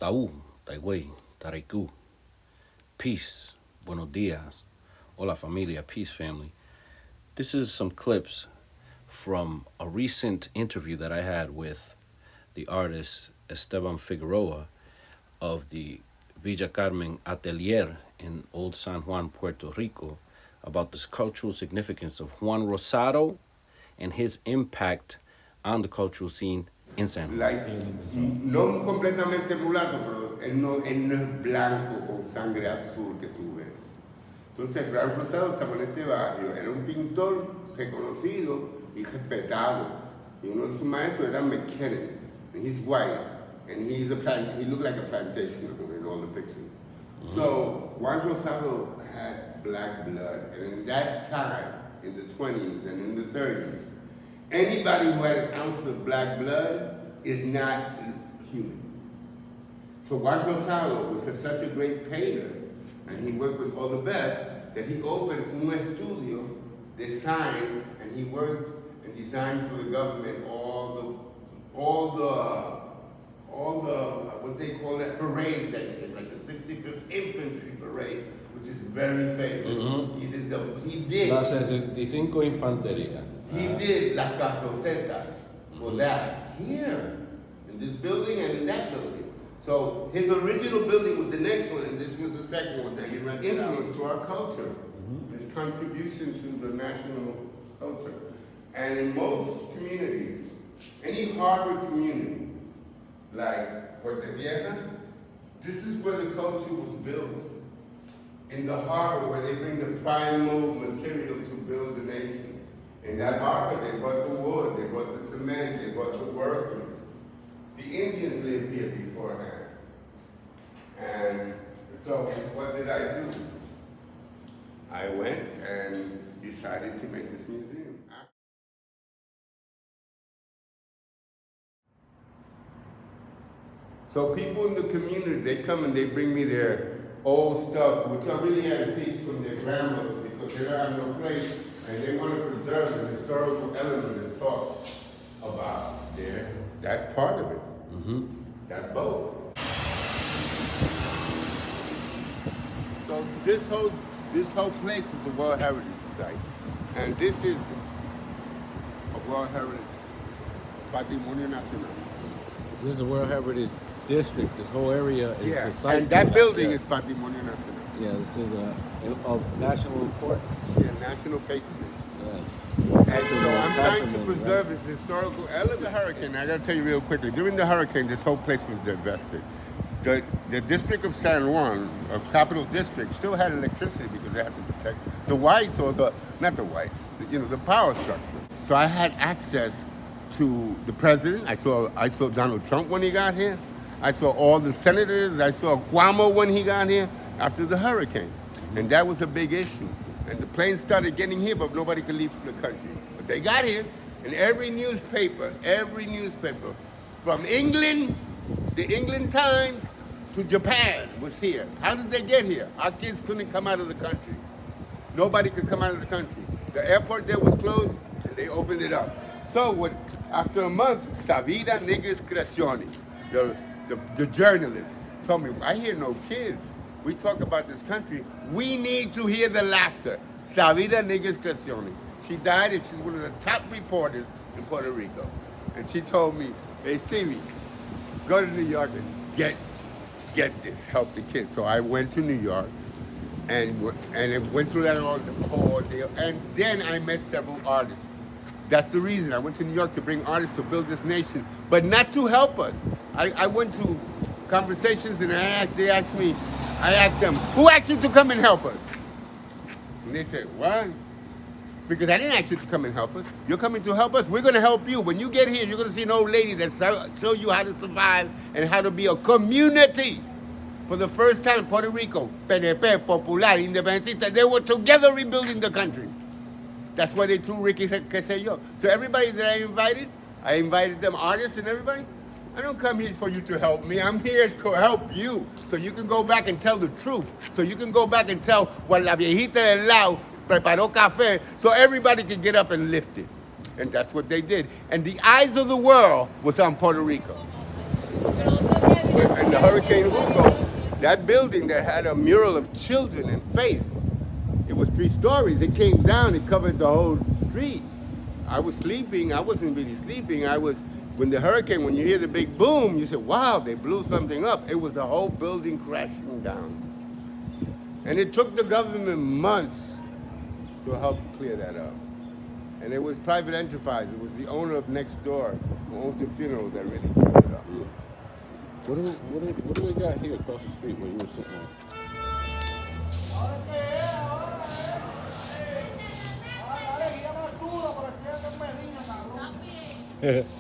Tau, Taiwei, Tareku. Peace. Buenos dias. Hola familia. Peace family. This is some clips from a recent interview that I had with the artist Esteban Figueroa of the Villa Carmen Atelier in Old San Juan, Puerto Rico, about the cultural significance of Juan Rosado and his impact on the cultural scene in San Juan. Like, no completamente mulato, pero él no es blanco con sangre azul que tú ves. Entonces, Juan Rosado estaba en este barrio, era un pintor reconocido y respetado. Y uno de sus maestros era McKinnon. And he's white, and he looked like a plantation in all the pictures. Mm-hmm. So, Juan Rosado had black blood, and in that time, in the 20s and in the 30s, anybody who had an ounce of black blood is not human. So Juan Rosado was such a great painter, and he worked with all the best, that he opened un estudio de signs, and he worked and designed for the government all the what they call that parades that did, like the 65th Infantry Parade, which is very famous. Mm-hmm. He did. La 65 Infantería. He did las carrocetas for that here, in this building and in that building. So his original building was the next one, and this was the second one that he rented influence to our culture, his contribution to the national culture. And in most communities, any harbor community, like Puerto Rican, this is where the culture was built. In the harbor where they bring the primal material to build the nation. In that harbor, they brought the wood, they brought the cement, they brought the workers. The Indians lived here beforehand. And so what did I do? I went and decided to make this museum. So people in the community, they come and they bring me their old stuff, which are really antiques from their grandmother, because they don't have no place. And they want to preserve the historical element that talks about there. That's part of it. Mm-hmm. That boat. So this whole place is a World Heritage Site. And this is a World Heritage Patrimonio Nacional. This is a World Heritage District. This whole area is a site. And that building is Patrimonio Nacional. Yeah, this is of national importance. Yeah, national patronage. Yeah. And so I'm trying to preserve its historical element. The hurricane, I got to tell you real quickly. During the hurricane, this whole place was divested. The district of San Juan, a capital district, still had electricity because they had to protect the whites, or not the whites, the power structure. So I had access to the president. I saw Donald Trump when he got here. I saw all the senators. I saw Cuomo when he got here after the hurricane. And that was a big issue. And the planes started getting here, but nobody could leave the country. But they got here, and every newspaper, from England, the England Times, to Japan was here. How did they get here? Our kids couldn't come out of the country. Nobody could come out of the country. The airport there was closed, and they opened it up. So after a month, Savida Niggas Creazioni, the journalist, told me, I hear no kids. We talk about this country. We need to hear the laughter. Savida Niggas Creazioni. She died, and she's one of the top reporters in Puerto Rico. And she told me, hey, Stevie, go to New York and get this, help the kids. So I went to New York and went through that whole deal. And then I met several artists. That's the reason. I went to New York to bring artists to build this nation, but not to help us. I went to conversations, and I asked them, who asked you to come and help us? And they said, what? It's because I didn't ask you to come and help us. You're coming to help us. We're going to help you. When you get here, you're going to see an old lady that show you how to survive and how to be a community. For the first time, Puerto Rico, PNP, Popular, Independentista, they were together rebuilding the country. That's why they threw Ricky, que sé yo. So everybody that I invited them, artists and everybody. I don't come here for you to help me. I'm here to help you. So you can go back and tell the truth. So you can go back and tell what la viejita del lado preparó café, so everybody can get up and lift it. And that's what they did. And the eyes of the world was on Puerto Rico. And the hurricane That building that had a mural of children and faith, it was 3 stories. It came down, it covered the whole street. I was sleeping. I wasn't really sleeping. When the hurricane, when you hear the big boom, you say, wow, they blew something up. It was the whole building crashing down. And it took the government months to help clear that up. And it was private enterprise. It was the owner of next door, who owns the funeral, that really cleared it up. What do we got here across the street where you were sitting at?